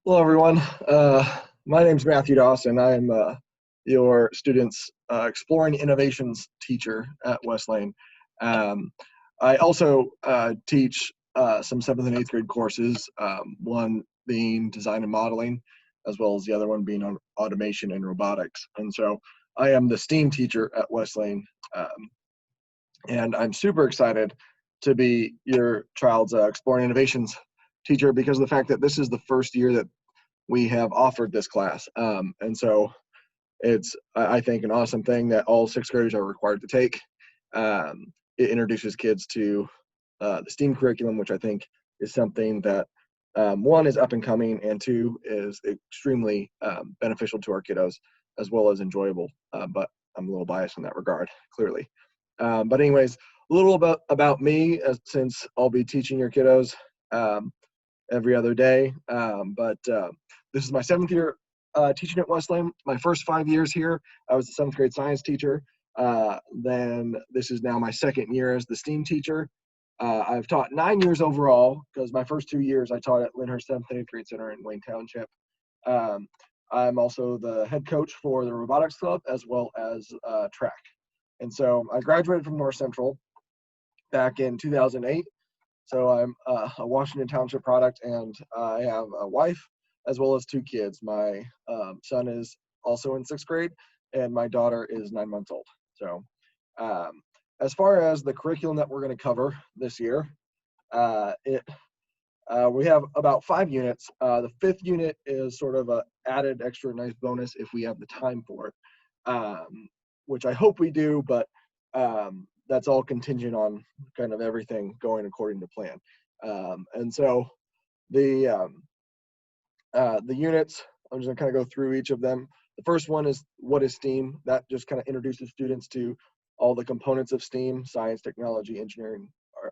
Hello, everyone. My name is Matthew Dawson. I am your students' Exploring Innovations teacher at West Lane. Um, I also teach some 7th and 8th grade courses, one being design and modeling, as well as the other one being on automation and robotics. And so I am the STEAM teacher at West Lane, and I'm super excited to be your child's Exploring Innovations teacher because of the fact that this is the first year that we have offered this class. And so it's, I think, an awesome thing that all 6th graders are required to take. It introduces kids to the STEAM curriculum, which I think is something that, one, is up and coming, and two, is extremely beneficial to our kiddos, as well as enjoyable. But I'm a little biased in that regard, clearly. But anyways, a little about me, since I'll be teaching your kiddos every other day. This is my 7th year teaching at West Lane. My first 5 years here, I was a 7th grade science teacher. Then this is now my 2nd year as the STEAM teacher. I've taught 9 years overall, because my first 2 years I taught at Lyndhurst 7th and 8th grade center in Wayne Township. I'm also the head coach for the robotics club as well as track. And so I graduated from North Central back in 2008. So I'm a Washington Township product, and I have a wife as well as 2 kids. My son is also in 6th grade, and my daughter is 9 months old. So as far as the curriculum that we're going to cover this year, we have about 5 units. The 5th unit is sort of a added extra nice bonus if we have the time for it, which I hope we do, but that's all contingent on kind of everything going according to plan. And so the units, I'm just gonna kind of go through each of them. The first one is what is STEAM? That just kind of introduces students to all the components of STEAM: science, technology, engineering,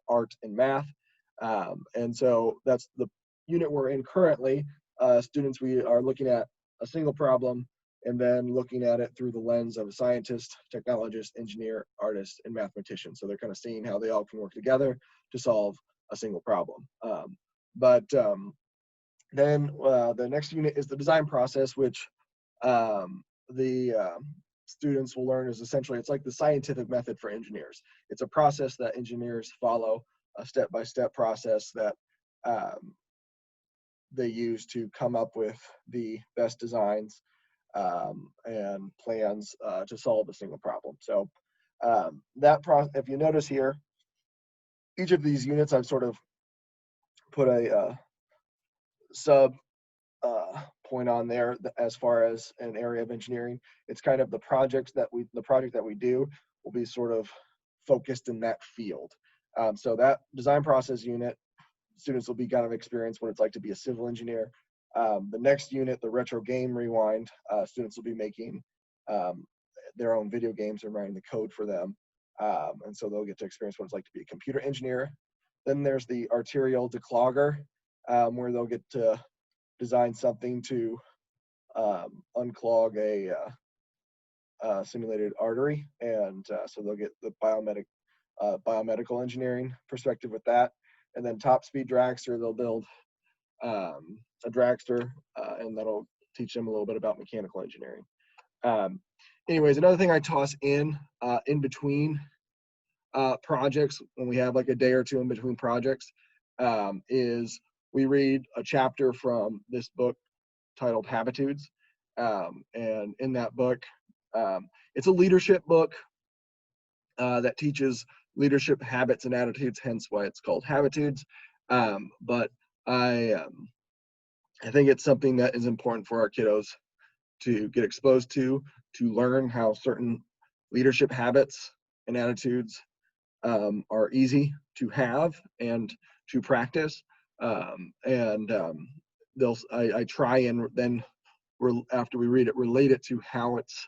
art, and math. And so that's the unit we're in currently. Students, we are looking at a single problem and then looking at it through the lens of a scientist, technologist, engineer, artist, and mathematician. So they're kind of seeing how they all can work together to solve a single problem. Then the next unit is the design process, which the students will learn is essentially, it's like the scientific method for engineers. It's a process that engineers follow, a step-by-step process that they use to come up with the best designs and plans to solve a single problem. So if you notice here, each of these units I've sort of put a sub point on there as far as an area of engineering. It's kind of the project that we do will be sort of focused in that field. So that design process unit, students will be kind of experience what it's like to be a civil engineer. The next unit, the retro game rewind, students will be making their own video games and writing the code for them. And so they'll get to experience what it's like to be a computer engineer. Then there's the arterial declogger, where they'll get to design something to unclog a simulated artery. And so they'll get the biomedical engineering perspective with that. And then top speed dragster, they'll build a dragster, and that'll teach them a little bit about mechanical engineering. Anyways, another thing I toss in between projects, when we have like a day or two in between projects, is we read a chapter from this book titled Habitudes. And in that book, it's a leadership book that teaches leadership habits and attitudes, hence why it's called Habitudes. But I think it's something that is important for our kiddos to get exposed to learn how certain leadership habits and attitudes are easy to have and to practice. I try and then, after we read it, relate it to how it's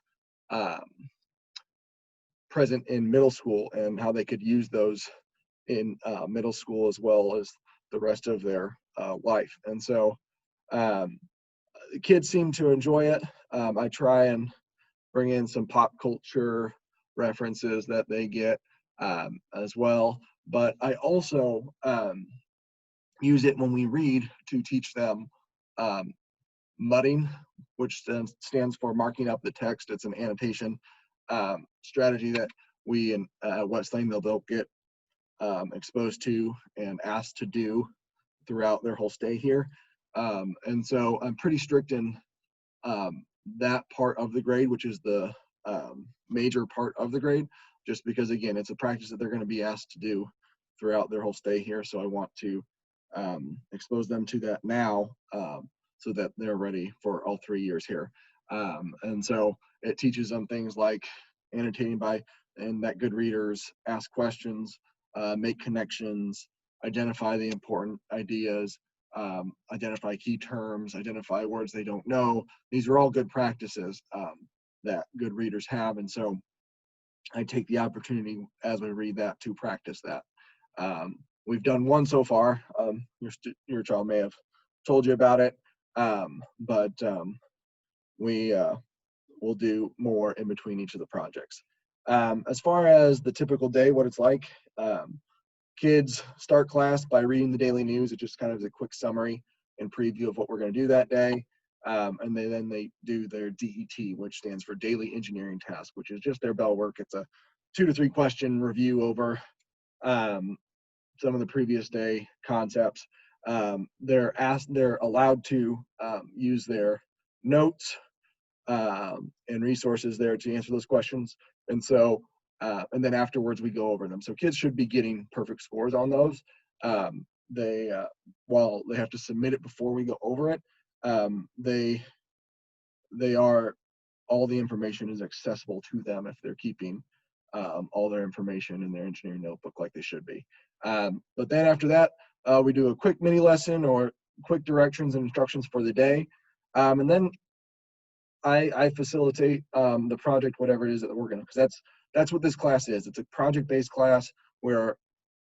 present in middle school and how they could use those in middle school as well as the rest of their life. And so the kids seem to enjoy it. I try and bring in some pop culture references that they get as well. But I also use it when we read to teach them mudding, which stands for marking up the text. It's an annotation strategy that we in West Lane they'll get exposed to and asked to do throughout their whole stay here. And so I'm pretty strict in that part of the grade, which is the major part of the grade, just because, again, it's a practice that they're going to be asked to do throughout their whole stay here. So I want to expose them to that now so that they're ready for all 3 years here. And so it teaches them things like annotating and that good readers ask questions, make connections, identify the important ideas, identify key terms, identify words they don't know. These are all good practices that good readers have. And so I take the opportunity as we read that to practice that. We've done one so far. Your child may have told you about it, but we will do more in between each of the projects. As far as the typical day, what it's like, kids start class by reading the daily news. It just kind of is a quick summary and preview of what we're going to do that day. And then they do their DET, which stands for Daily Engineering Task, which is just their bell work. It's a 2 to 3 question review over some of the previous day concepts. They're allowed to use their notes and resources there to answer those questions. And so, and then afterwards we go over them. So kids should be getting perfect scores on those. While they have to submit it before we go over it, all the information is accessible to them if they're keeping all their information in their engineering notebook like they should be. But then after that, we do a quick mini lesson or quick directions and instructions for the day. And then I facilitate the project, whatever it is that we're going to, because that's what this class is. It's a project-based class where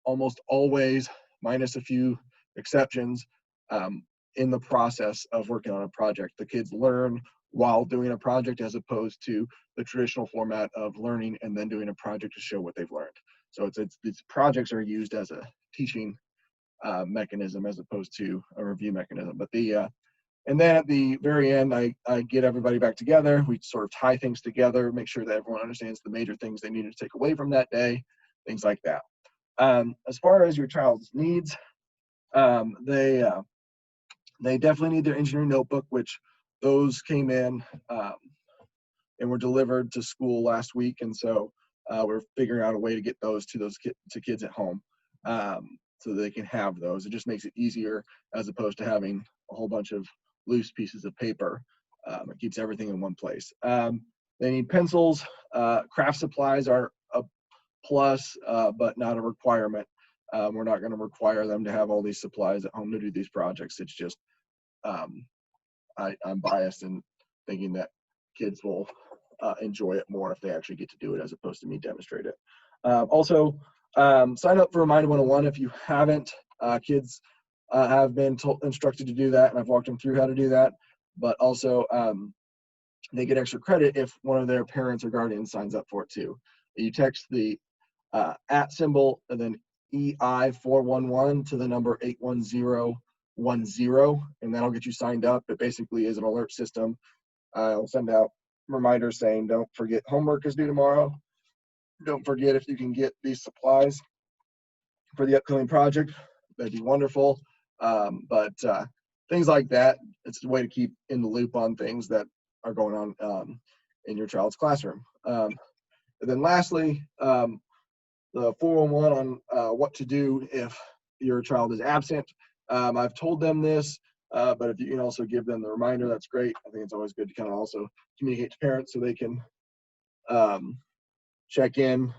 almost always, minus a few exceptions, in the process of working on a project, the kids learn while doing a project as opposed to the traditional format of learning and then doing a project to show what they've learned. So these projects are used as a teaching mechanism as opposed to a review mechanism. But and then at the very end, I get everybody back together. We sort of tie things together, make sure that everyone understands the major things they need to take away from that day, things like that. As far as your child's needs, they definitely need their engineering notebook, which those came in and were delivered to school last week. And so we're figuring out a way to get those to kids at home so they can have those. It just makes it easier as opposed to having a whole bunch of loose pieces of paper. It keeps everything in one place. They need pencils. Craft supplies are a plus, but not a requirement. We're not going to require them to have all these supplies at home to do these projects. It's just I'm biased in thinking that kids will enjoy it more if they actually get to do it as opposed to me demonstrate it. Also, sign up for Remind 101 if you haven't. Kids have been instructed to do that, and I've walked them through how to do that. But also, they get extra credit if one of their parents or guardians signs up for it too. You text the @ symbol and then EI411 to the number 81010, and that'll get you signed up. It basically is an alert system. I'll send out reminders saying, don't forget homework is due tomorrow. Don't forget if you can get these supplies for the upcoming project. That'd be wonderful. But things like that, it's a way to keep in the loop on things that are going on in your child's classroom. And then lastly, the 411 on what to do if your child is absent. I've told them this, but if you can also give them the reminder, that's great. I think it's always good to kind of also communicate to parents so they can check in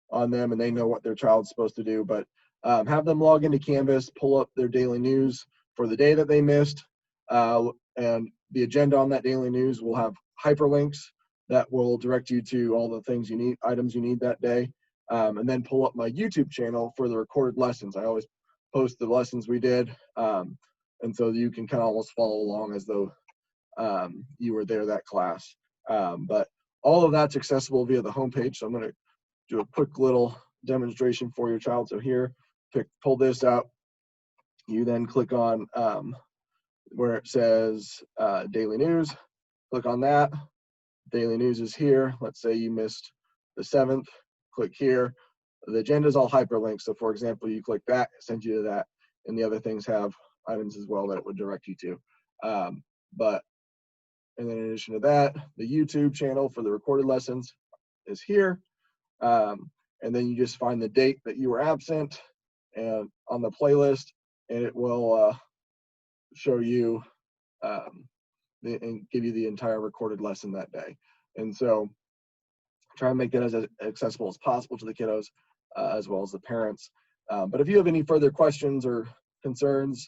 on them and they know what their child's supposed to do. But have them log into Canvas, pull up their daily news for the day that they missed, and the agenda on that daily news will have hyperlinks that will direct you to all the things you need, items you need that day. And then pull up my YouTube channel for the recorded lessons. I always post the lessons we did, and so you can kind of almost follow along as though you were there that class. But all of that's accessible via the homepage. So I'm going to do a quick little demonstration for your child. So here, pull this out. You then click on where it says daily news. Click on that. Daily news is here. Let's say you missed the 7th. Click here. The agenda is all hyperlinked. So for example, you click that, it sends you to that. And the other things have items as well that it would direct you to. And then in addition to that, the YouTube channel for the recorded lessons is here. And then you just find the date that you were absent and on the playlist, and it will show you and give you the entire recorded lesson that day. And so try and make that as accessible as possible to the kiddos as well as the parents. But if you have any further questions or concerns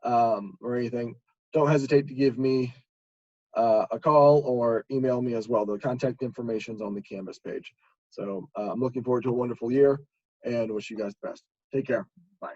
or anything, don't hesitate to give me a call or email me as well. The contact information is on the Canvas page. So I'm looking forward to a wonderful year and wish you guys the best. Take care. Bye.